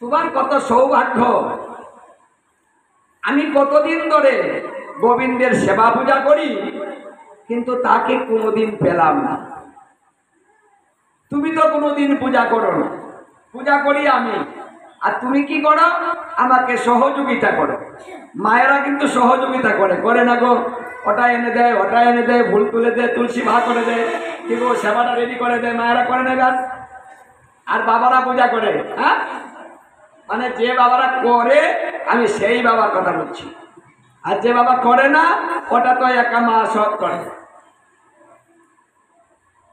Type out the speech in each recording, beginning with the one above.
তোমার কত সৌভাগ্য। আমি কতদিন ধরে গোবিন্দের সেবা পূজা করি, কিন্তু তাকে কোনোদিন পেলাম না। তুমি তো কোনোদিন পূজা করো না, পূজা করি আমি, আর তুমি কি করো? আমাকে সহযোগিতা করো। মায়েরা কিন্তু সহযোগিতা করে, করে না গো? ওটা এনে দেয়, ওটা এনে দেয়, ফুল তুলে দেয়, তুলসী ভা করে দেয়, কি গো সেবাটা রেডি করে দেয়, মায়েরা করে নেবে। আর বাবারা পূজা করে। হ্যাঁ, মানে যে বাবারা করে আমি সেই বাবার কথা বলছি, আর যে বাবা করে না ওটা তো একা মা সব করে।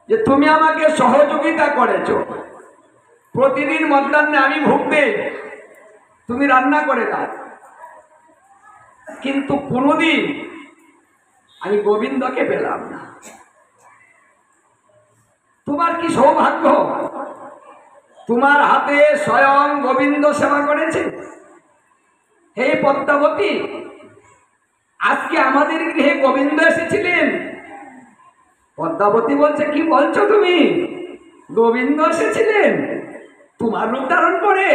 যে তুমি আমাকে সহযোগিতা করেছো, প্রতিদিন মধ্যাহ্নে আমি ভোগ দেই, তুমি রান্না করে দাও, কিন্তু কোনোদিন আমি গোবিন্দকে পেলাম না। তোমার কি সৌভাগ্য, তোমার হাতে স্বয়ং গোবিন্দ সেবা করেছে। হে পদ্মাবতী, আজকে আমাদের গৃহে গোবিন্দ এসেছিলেন। পদ্মাবতী বলছে, কি বলছো তুমি? গোবিন্দ এসেছিলেন তোমার রূপ ধারণ করে?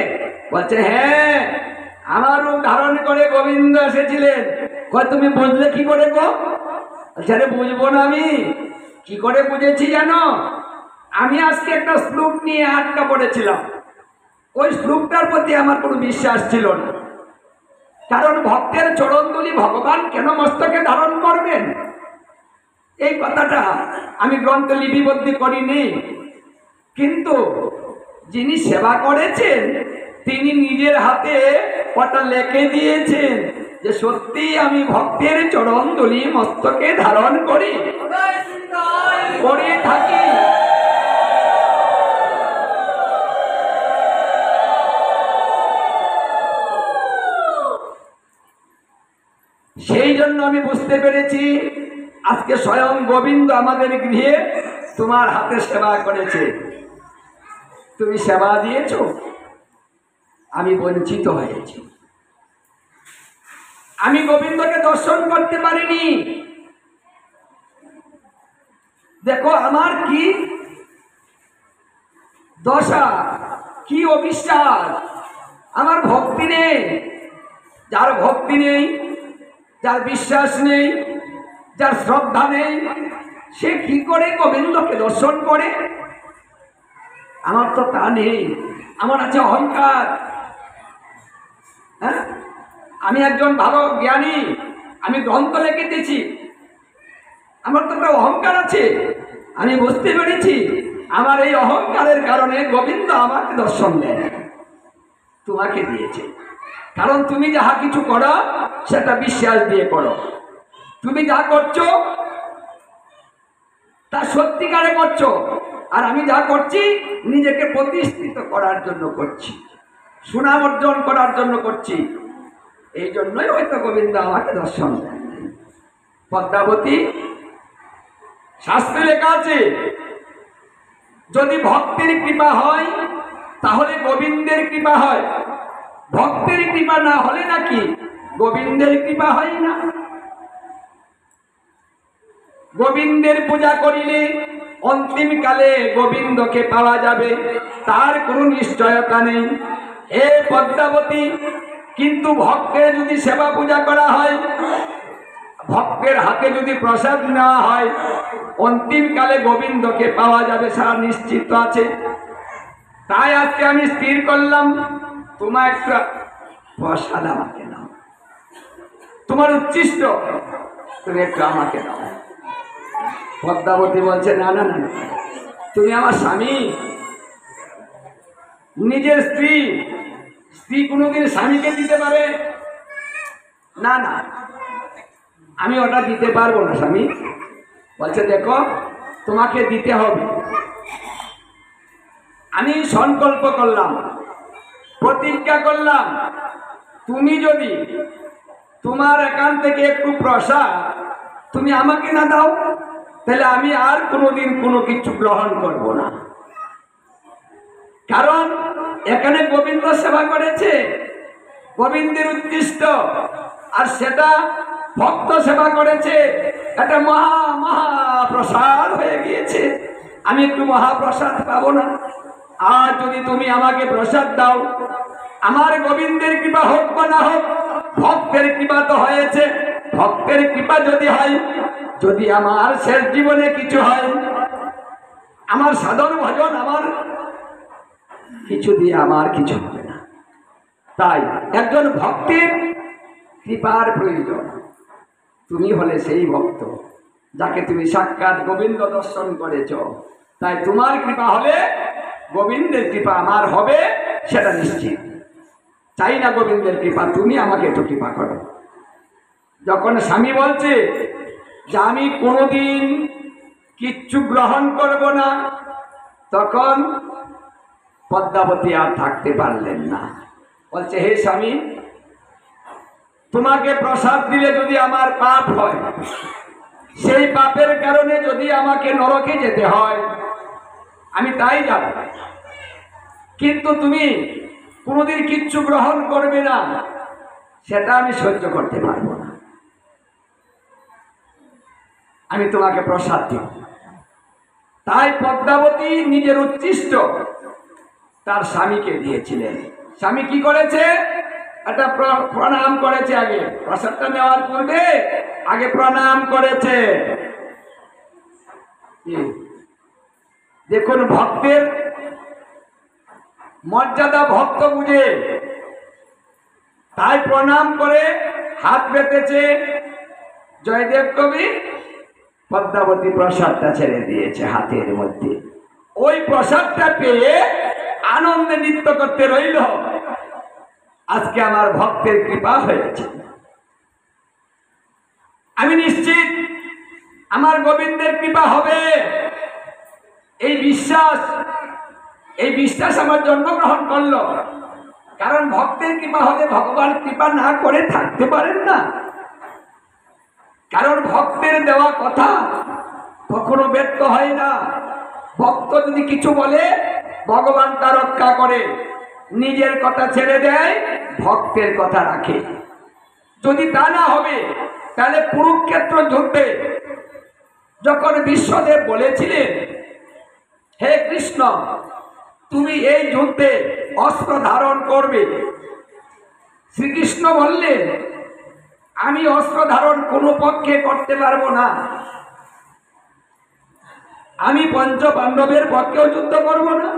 বলছে, হ্যাঁ, আমার রূপ ধারণ করে গোবিন্দ এসেছিলেন। কয়, তুমি বুঝলে কি করে গো? বলছে, আরে বুঝবো না আমি, কি করে বুঝেছি জানো? আমি আজকে একটা শ্লোক নিয়ে আটকা পড়েছিলাম। ওই শ্লোকটার প্রতি আমার কোনো বিশ্বাস ছিল না, কারণ ভক্তের চরণধুলি ভগবান কেন মস্তকে ধারণ করবেন? এই কথাটা আমি গ্রন্থে লিপিবদ্ধ করিনি, কিন্তু যিনি সেবা করেছেন তিনি নিজের হাতে ওটা লিখে দিয়েছেন যে সত্যি আমি ভক্তের চরণধুলি মস্তকে ধারণ করি, করে থাকি। সেই জন্য আমি বুঝতে পেরেছি আজকে স্বয়ং গোবিন্দ আমাদের গৃহে তোমার হাতে সেবা করেছে। তুমি সেবা দিয়েছো, আমি বঞ্চিত হয়েছি, আমি গোবিন্দকে দর্শন করতে পারিনি। দেখো আমার কি দশা, কি অবিশ্বাস, আমার ভক্তি নেই। যার ভক্তি নেই, যার বিশ্বাস নেই, যার শ্রদ্ধা নেই, সে কি করে গোবিন্দকে দর্শন করে? আমার তো তা নেই, আমার আছে অহংকার। হ্যাঁ, আমি একজন ভালো জ্ঞানী, আমি গ্রন্থ লিখেছি, আমার তো একটা অহংকার আছে। আমি বুঝতে পেরেছি আমার এই অহংকারের কারণে গোবিন্দ আমাকে দর্শন দেয়, তোমাকে দিয়েছে। কারণ তুমি যাহা কিছু করো সেটা বিশ্বাস দিয়ে করো, তুমি যা করছো তা সত্যিকারে করছো, আর আমি যা করছি নিজেকে প্রতিষ্ঠিত করার জন্য করছি, সুনাম অর্জন করার জন্য করছি। এই জন্যই হয়তো গোবিন্দ আমাকে দর্শন দেয়। পদ্মাবতী, শাস্ত্রে লেখা আছে যদি ভক্তের কৃপা হয় তাহলে গোবিন্দের কৃপা হয়, ভক্তের কৃপা না হলে নাকি গোবিন্দের কৃপা হয় না। গোবিন্দের পূজা করিলে অন্তিমকালে গোবিন্দকে পাওয়া যাবে, তার কোনো নিশ্চয়তা নেই। হে পদ্মাবতী, কিন্তু ভক্তের যদি সেবা পূজা করা হয়, ভক্তের হাতে যদি প্রসাদ নেওয়া হয়, অন্তিমকালে গোবিন্দকে পাওয়া যাবে, সারা নিশ্চিত আছে। তাই আজকে আমি স্থির করলাম তোমার একটা প্রসাদ আমাকে নাও, তোমার উচ্ছিষ্ট তুমি একটু আমাকে দাও। পদ্মাবতী বলছে, না না না, তুমি আমার স্বামী, নিজের স্ত্রী, স্ত্রী কোনোদিন স্বামীকে দিতে পারে না? না, আমি ওটা দিতে পারবো না স্বামী। বলছে, দেখো তোমাকে দিতে হবে। আমি সংকল্প করলাম, প্রতিজ্ঞা করলাম, তুমি যদি তোমার এখান থেকে একটু প্রসাদ তুমি আমাকে না দাও, তাহলে আমি আর কোনোদিন কোনো কিছু গ্রহণ করব না। কারণ এখানে গোবিন্দ সেবা করেছে, গোবিন্দের উদ্দিষ্ট, আর সেটা ভক্ত সেবা করেছে, এটা মহা মহাপ্রসাদ হয়ে গিয়েছে। আমি একটু মহাপ্রসাদ পাবো না? আর যদি তুমি আমাকে প্রসাদ দাও, আমার গোবিন্দের কৃপা হোক বা না হোক, ভক্তের কৃপা তো হয়েছে। ভক্তের কৃপা যদি হয়, যদি আমার শেষ জীবনে কিছু হয়, আমার সাধন ভজন আমার কিছু দিয়ে আমার কিছু হবে না। তাই একজন ভক্তের কৃপার প্রয়োজন। তুমি হলে সেই ভক্ত যাকে তুমি সাক্ষাৎ গোবিন্দ দর্শন করেছ। তাই তোমার কৃপা হলে গোবিন্দের কৃপা আমার হবে, সেটা নিশ্চিত। চাই না গোবিন্দের কৃপা, তুমি আমাকে একটু কৃপা করো। যখন স্বামী বলছে যে আমি কোনোদিন কিচ্ছু গ্রহণ করব না, তখন পদ্মাবতী আর থাকতে পারলেন না। বলছে, হে স্বামী, তোমাকে প্রসাদ দিলে যদি আমার পাপ হয়, সেই পাপের কারণে যদি আমাকে নরকে যেতে হয়, আমি তাই যাব। কিন্তু তুমি কোনোদিন কিচ্ছু গ্রহণ করবে না, সেটা আমি সহ্য করতে পারবো না। আমি তোমাকে প্রসাদ দিব। তাই পদ্মাবতী নিজের উচ্ছিষ্ট তার স্বামীকে দিয়েছিলেন। স্বামী কি করেছে? একটা প্রণাম করেছে। আগে প্রসাদটা নেওয়ার পূর্বে আগে প্রণাম করেছে। দেখুন, ভক্তের মর্যাদা ভক্ত বুঝে, তাই প্রণাম করে হাত পেতেছে। জয়দেব কবি পদ্মাবতী প্রসাদটা ছেড়ে দিয়েছে হাতের মধ্যে। ওই প্রসাদটা পেয়ে আনন্দে নৃত্য করতে রইল। আজকে আমার ভক্তের কৃপা হয়েছে, আমি নিশ্চিত আমার গোবিন্দের কৃপা হবে। এই বিশ্বাস আমার জন্মগ্রহণ করলো। কারণ ভক্তের কৃপা হলে ভগবান কৃপা না করে থাকতে পারেন না। কারণ ভক্তের দেওয়া কথা কখনো ব্যর্থ হয় না। ভক্ত যদি কিছু বলে, ভগবান তা রক্ষা করে, নিজের কথা ছেড়ে দেয়, ভক্তের কথা রাখে। যদি তা না হবে, তাহলে কুরুক্ষেত্র যুদ্ধে যখন বিশ্বদেব বলেছিলেন, হে কৃষ্ণ, তুমি এই যুদ্ধে অস্ত্র ধারণ করবে, শ্রীকৃষ্ণ বললেন, আমি অস্ত্র ধারণ কোনো পক্ষে করতে পারবো না। আমি পঞ্চ পাণ্ডবের পক্ষেও যুদ্ধ করব না,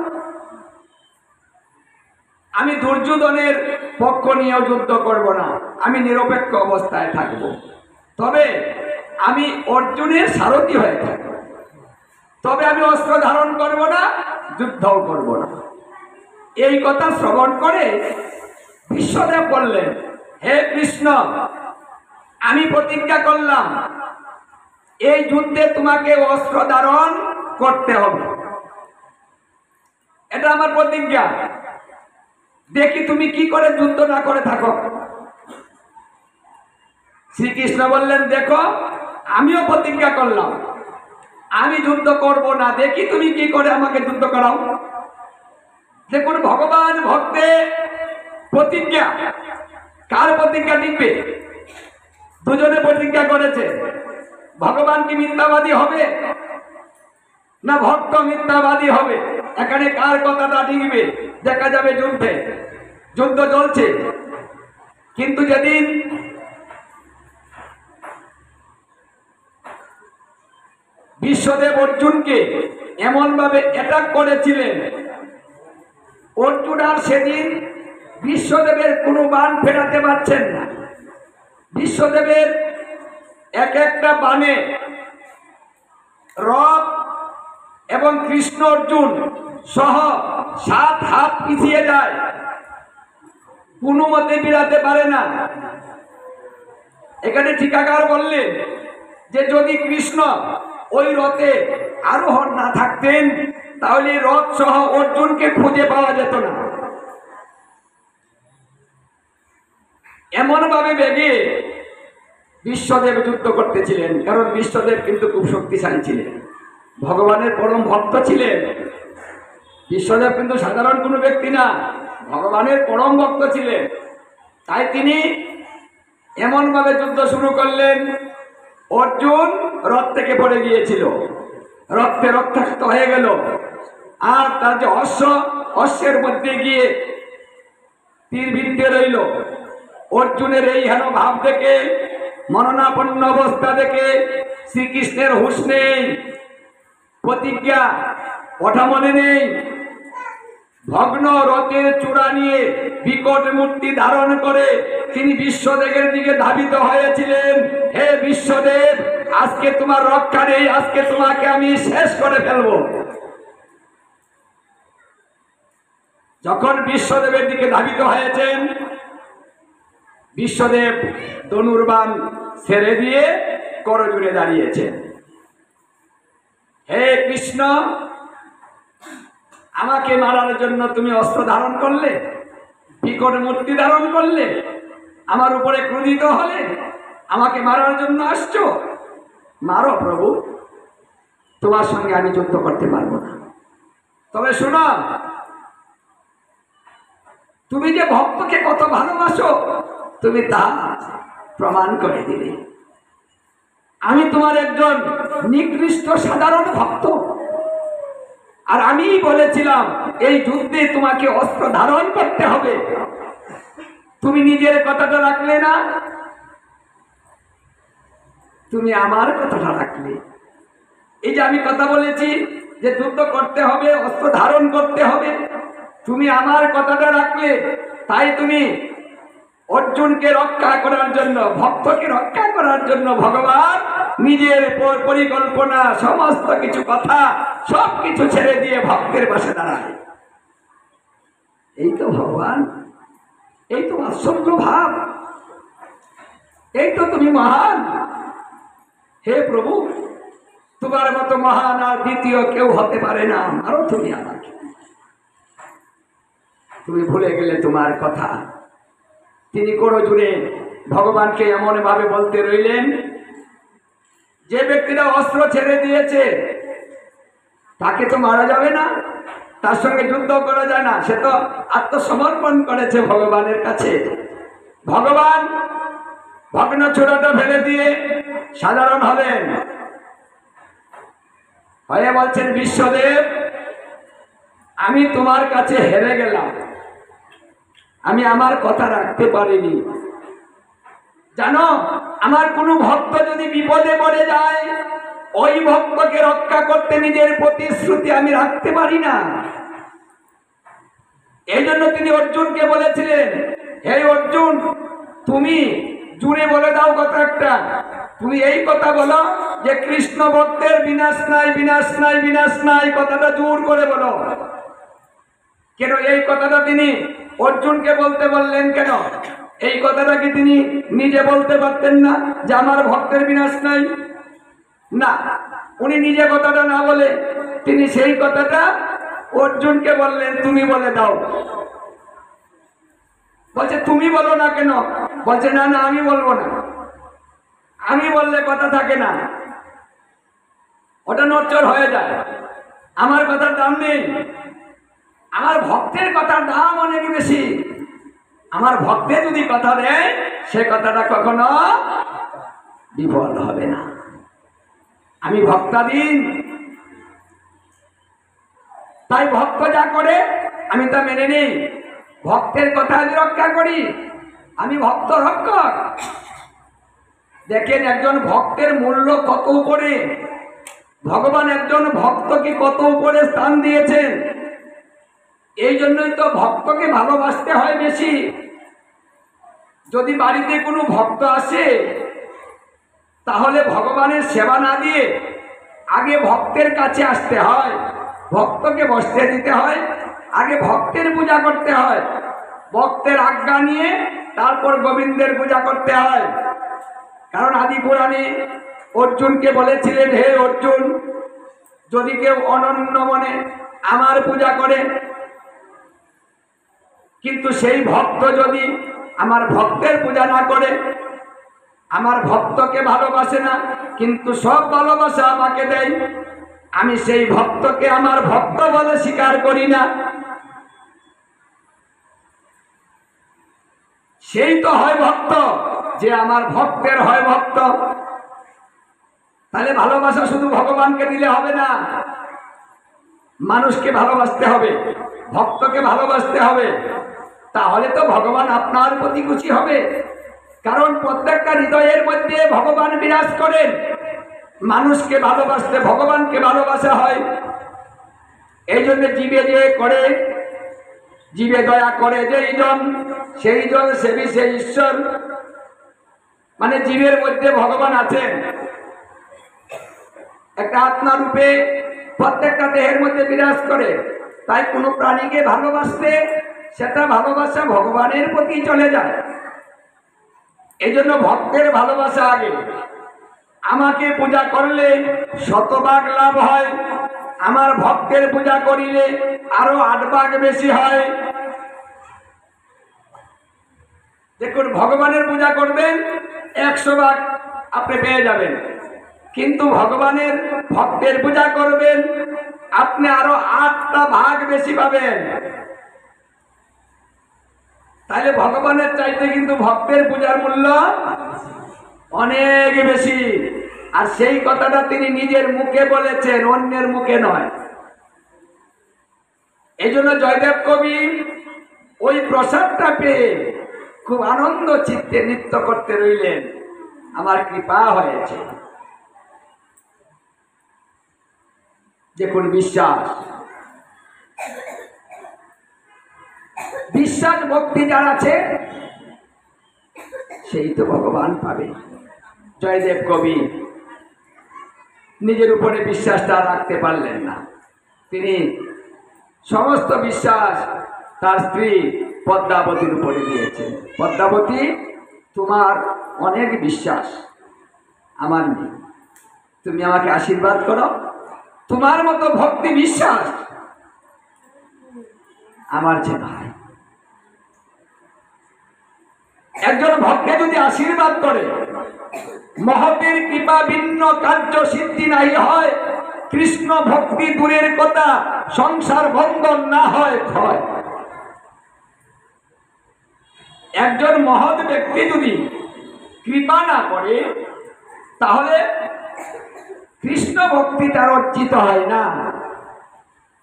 আমি দুর্যোধনের পক্ষ নিয়েও যুদ্ধ করব না। আমি নিরপেক্ষ অবস্থায় থাকব। তবে আমি অর্জুনের সারথি হয়ে থাকব। তবে আমি অস্ত্র ধারণ করব না, যুদ্ধও করব না। এই কথা শ্রবণ করে বিশ্বদেব বললেন, হে কৃষ্ণ, আমি প্রতিজ্ঞা করলাম এই যুদ্ধে তোমাকে অস্ত্র ধারণ করতে হবে। এটা আমার প্রতিজ্ঞা। দেখি তুমি কি করে যুদ্ধ না করে থাকো। শ্রীকৃষ্ণ বললেন, দেখো, আমিও প্রতিজ্ঞা করলাম আমি যুদ্ধ করব না, দেখি তুমি কি করে আমাকে যুদ্ধ করাও। দেখুন, ভগবান ভক্তের প্রতিজ্ঞা, কার প্রতিজ্ঞা টিকবে? দুজনে প্রতিজ্ঞা করেছে। ভগবান কি মিথ্যাবাদী হবে না ভক্ত মিথ্যাবাদী হবে? এখানে কার কথাটা টিকবে দেখা যাবে যুদ্ধে। যুদ্ধ চলছে, কিন্তু যেদিন বিশ্বদেব অর্জুনকে এমন ভাবে অ্যাটাক করেছিলেন, অর্জুন আর সেদিন বিশ্বদেবের কোনো বাণ ফেরাতে পারছেন না। বিশ্বদেবের এক একটা বাণে রথ এবং কৃষ্ণ অর্জুন সহ 7 হাত পিছিয়ে যায়, কোনো মতে বিরাতে পারে না। এখানে ঠিকাকার বললেন যে যদি কৃষ্ণ ওই রথে আরোহণ না থাকতেন, তাহলে রথ সহ অর্জুনকে খুঁজে পাওয়া যেত না। এমন ভাবে বেগে বিশ্বদেব যুদ্ধ করতেছিলেন। কারণ বিশ্বদেব কিন্তু খুব শক্তিশালী ছিলেন, ভগবানের পরম ভক্ত ছিলেন। বিশ্বদেব কিন্তু সাধারণ কোনো ব্যক্তি না, ভগবানের পরম ভক্ত ছিলেন। তাই তিনি এমন ভাবে যুদ্ধ শুরু করলেন, অর্জুন রথ থেকে পড়ে গিয়েছিল, রক্তে রক্তাক্ত হয়ে গেল। আর তার যে অশ্বের মধ্যে গিয়ে তীর বিদ্ধে রইল। অর্জুনের এই হেন ভাব দেখে, মননাপন্ন অবস্থা দেখে শ্রীকৃষ্ণের হুঁশ নেই, প্রতিজ্ঞা ওঠা মনে নেই। ভগ্ন রথের চূড়া নিয়ে বিকট মূর্তি ধারণ করে তিনি বিশ্বদেবের দিকে ধাবিত হয়েছিলেন। হে বিশ্বদেব, আজকে তোমার রক্ষা নেই, আজকে তোমাকে আমি শেষ করে ফেলবো। যখন বিশ্বদেবের দিকে ধাবিত হয়েছেন, বিশ্বদেব ধনুর্বাণ ছেড়ে দিয়ে করজোড়ে দাঁড়িয়েছেন। হে কৃষ্ণ, আমাকে মারার জন্য তুমি অস্ত্র ধারণ করলে, বিকট মূর্তি ধারণ করলে, আমার উপরে ক্রোধিত হলে, আমাকে মারার জন্য আসছো। মারো প্রভু, তোমার সঙ্গে আমি যুদ্ধ করতে পারবো না। তবে শোনো, তুমি যে ভক্তকে কত ভালোবাসো তুমি তা প্রমাণ করে দিলে। আমি তোমার একজন নিকৃষ্ট সাধারণ ভক্ত, আর আমি বলেছিলাম এই যুদ্ধে তোমাকে অস্ত্র ধারণ করতে হবে। তুমি নিজের কথাটা রাখলে না, তুমি আমার কথাটা রাখলে। এই যে আমি কথা বলেছি যে যুদ্ধ করতে হবে, অস্ত্র ধারণ করতে হবে, তুমি আমার কথাটা রাখলে। তাই তুমি অর্জুনকে রক্ষা করার জন্য, ভক্তকে রক্ষা করার জন্য ভগবান নিজের পরিকল্পনা, সমস্ত কিছু কথা সব কিছু ছেড়ে দিয়ে ভক্তের পাশে দাঁড়ায়। এই তো ভগবান, এই তো আশ্চর্য ভাব, এই তো তুমি মহান। হে প্রভু, তোমার মতো মহান আর দ্বিতীয় কেউ হতে পারে না। আরো তুমি আমাকে, তুমি ভুলে গেলে তোমার কথা। তিনি করজোড়ে ভগবানকে এমন ভাবে বলতে রইলেন, যে ব্যক্তিরা অস্ত্র ছেড়ে দিয়েছে তাকে তো মারা যাবে না, তার সঙ্গে যুদ্ধ করা যায় না, সে তো আত্মসমর্পণ করেছে ভগবানের কাছে। ভগবান ভগ্ন ছোড়াটা ফেলে দিয়ে সাধারণ হলেন, হয়ে বলছেন, বিশ্বদেব, আমি তোমার কাছে হেরে গেলাম, আমি আমার কথা রাখতে পারিনি। জানো, আমার কোনো ভক্ত যদি বিপদে পড়ে যায়, ওই ভক্তকে রক্ষা করতে নিজের প্রতিশ্রুতি আমি রাখতে পারি না। এই জন্য তিনি অর্জুনকে বলেছিলেন, হে অর্জুন, তুমি জুড়ে বলে দাও কথা একটা, তুমি এই কথা বলো যে কৃষ্ণ ভক্তের বিনাশ নাই, বিনাশ নাই, বিনাশ নাই, কথাটা জোর করে বলো। কেন এই কথাটা তিনি অর্জুনকে বলতে বললেন? কেন এই কথাটা কি তিনি নিজে বলতে পারতেন না যে আমার ভক্তের বিনাশ নাই? না, উনি নিজে কথাটা না বলে তিনি সেই কথাটা অর্জুনকে বললেন, তুমি বলে দাও। বলছে তুমি বলো না কেন? বলছে না না, আমি বলবো না, আমি বললে কথা থাকে না, ওটা নড়চড় হয়ে যায়, আমার কথার দাম নেই। আমার ভক্তের কথার দাম অনেক বেশি। আমার ভক্তে যদি কথা দেয়, সে কথাটা কখনো বিফল হবে না। আমি ভক্তাধীন, তাই ভক্ত যা করে আমি তা মেনে নেই। ভক্তের কথা আমি রক্ষা করি, আমি ভক্ত রক্ষক। দেখেন একজন ভক্তের মূল্য কত উপরে, ভগবান একজন ভক্তকে কত উপরে স্থান দিয়েছেন। এই জন্যই তো ভক্তকে ভালোবাসতে হয় বেশি। যদি বাড়িতে কোনো ভক্ত আসে, তাহলে ভগবানের সেবা না দিয়ে আগে ভক্তের কাছে আসতে হয়, ভক্তকে বসতে দিতে হয়, আগে ভক্তের পূজা করতে হয়, ভক্তের আজ্ঞা নিয়ে তারপর গোবিন্দের পূজা করতে হয়। কারণ আদি পুরাণে অর্জুনকে বলেছিলেন, হে অর্জুন, যদি কেউ অনন্য মনে আমার পূজা করে, কিন্তু সেই ভক্ত যদি আমার ভক্তের পূজা না করে, আমার ভক্তকে ভালোবাসে না, কিন্তু সব ভালোবাসা আমাকে দেয়, আমি সেই ভক্তকে আমার ভক্ত বলে স্বীকার করি না। সেই তো হয় ভক্ত, যে আমার ভক্তের হয় ভক্ত। তাহলে ভালোবাসা শুধু ভগবানকে দিলে হবে না, মানুষকে ভালোবাসতে হবে, ভক্তকে ভালোবাসতে হবে। তাহলে তো ভগবান আপনার প্রতি খুশি হবে। কারণ প্রত্যেকটা হৃদয়ের মধ্যে ভগবান বিরাজ করেন। মানুষকে ভালোবাসতে ভগবানকে ভালোবাসা হয়। এই জন্য জীবে যে করে, জীবে দয়া করে যেই জন, সেই জন সেবী সেই ঈশ্বর। মানে জীবের মধ্যে ভগবান আছেন, একটা আত্মা রূপে প্রত্যেকটা দেহের মধ্যে বিরাজ করে। তাই কোনো প্রাণীকে ভালোবাসতে সেটা ভালোবাসা ভগবানের প্রতি চলে যায়। এই জন্য ভক্তের ভালোবাসা আগে। আমাকে পূজা করলে শতভাগ লাভ হয়, আমার ভক্তের পূজা করিলে আরো 8 ভাগ বেশি হয়। দেখুন, ভগবানের পূজা করবেন 100 ভাগ আপনি পেয়ে যাবেন, কিন্তু ভগবানের ভক্তের পূজা করবেন আপনি আরো 8টা ভাগ বেশি পাবেন। তাহলে ভগবানের চাইতে কিন্তু ভক্তের পূজার মূল্য অনেক বেশি। আর সেই কথাটা তিনি নিজের মুখে বলেছেন, অন্যের মুখে নয়। এই জন্য জয়দেব কবি ওই প্রসাদটা পেয়ে খুব আনন্দ চিত্তে নৃত্য করতে রইলেন, আমার কৃপা হয়েছে। দেখুন, বিশ্বাস বিশ্বাস ভক্তি যার আছে সেই তো ভগবান পাবে। জয়দেব কবি নিজের উপরে বিশ্বাসটা রাখতে পারলেন না। তিনি সমস্ত বিশ্বাস তার স্ত্রী পদ্মাবতীর উপরে দিয়েছেন। পদ্মাবতী, তোমার অনেক বিশ্বাস, আমার নেই, তুমি আমাকে আশীর্বাদ করো। তোমার মতো ভক্তি বিশ্বাস আমার যেন হয়। একজন ভক্তকে যদি আশীর্বাদ করে, মহতের কৃপা ভিন্ন কার্য সিদ্ধি নাই হয়। কৃষ্ণ ভক্তি দূরের কথা, সংসার বন্ধন না হয় ক্ষয়। একজন মহৎ ব্যক্তি যদি কৃপা না করে, তাহলে কৃষ্ণ ভক্তি তার অর্জিত হয় না,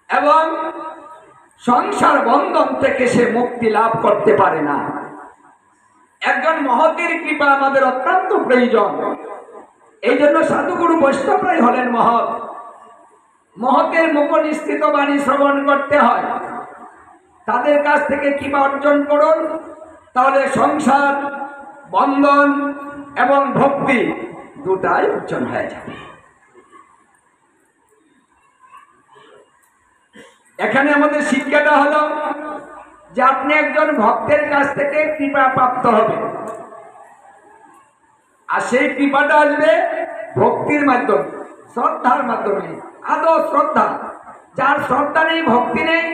এবং সংসার বন্ধন থেকে সে মুক্তি লাভ করতে পারে না। একজন মহতের কৃপা আমাদের অত্যন্ত প্রয়োজন। এই জন্য সাধুগুরু বৈষ্ণবরাই হলেন মহৎ। মহতের মুখ নিঃসৃত বাণী শ্রবণ করতে হয়, তাদের কাছ থেকে কৃপা অর্জন করুন, তাহলে সংসার বন্ধন এবং ভক্তি দুটাই অর্জন হয়ে যাবে। এখানে আমাদের শিক্ষাটা হলো যে আপনি একজন ভক্তের কাছ থেকে কৃপা প্রাপ্ত হবে, আর সেই কৃপাটা আসবে ভক্তির মাধ্যমে, শ্রদ্ধার মাধ্যমে। আদৌ শ্রদ্ধা, যার শ্রদ্ধা নেই, ভক্তি নেই,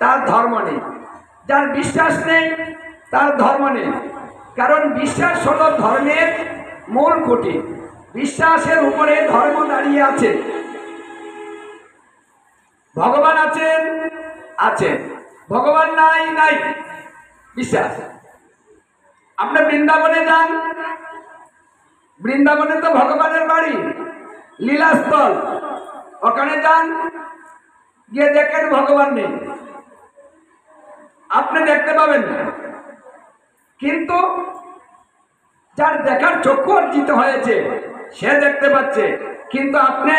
তার ধর্ম নেই। যার বিশ্বাস নেই, তার ধর্ম নেই। কারণ বিশ্বাস হলো ধর্মের মূল খুঁটি। বিশ্বাসের উপরে ধর্ম দাঁড়িয়ে আছে। ভগবান আছেন, আছেন, ভগবান নাই, নাই, বিশ্বাস। আপনি বৃন্দাবনে যান, বৃন্দাবনে তো ভগবানের বাড়ি, লীলাস্থল। ওখানে যান, গিয়ে দেখেন ভগবান নেই, আপনি দেখতে পাবেন না। কিন্তু যার দেখার চক্ষু অর্জিত হয়েছে সে দেখতে পাচ্ছে। কিন্তু আপনি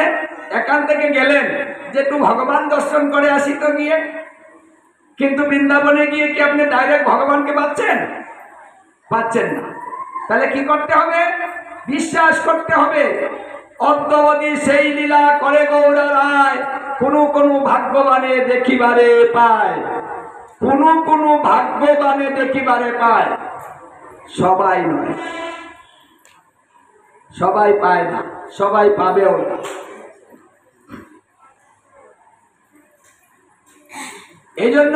এখান থেকে গেলেন যে একটু ভগবান দর্শন করে আসি তো গিয়ে, কিন্তু বৃন্দাবনে গিয়ে কি আপনি ডাইরেক্ট ভগবানকে পাচ্ছেন? পাচ্ছেন না। তাহলে কি করতে হবে? বিশ্বাস করতে হবে। অদ্যবধি সেই লীলা করে গৌড়া রায়, কোনো ভাগ্যবানে দেখিবারে পায়, কোনো ভাগ্যবানে দেখিবারে পায়। সবাই নয়, সবাই পায় না, সবাই পাবেও না। এই জন্য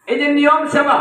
এই যে নিয়ম সেবা,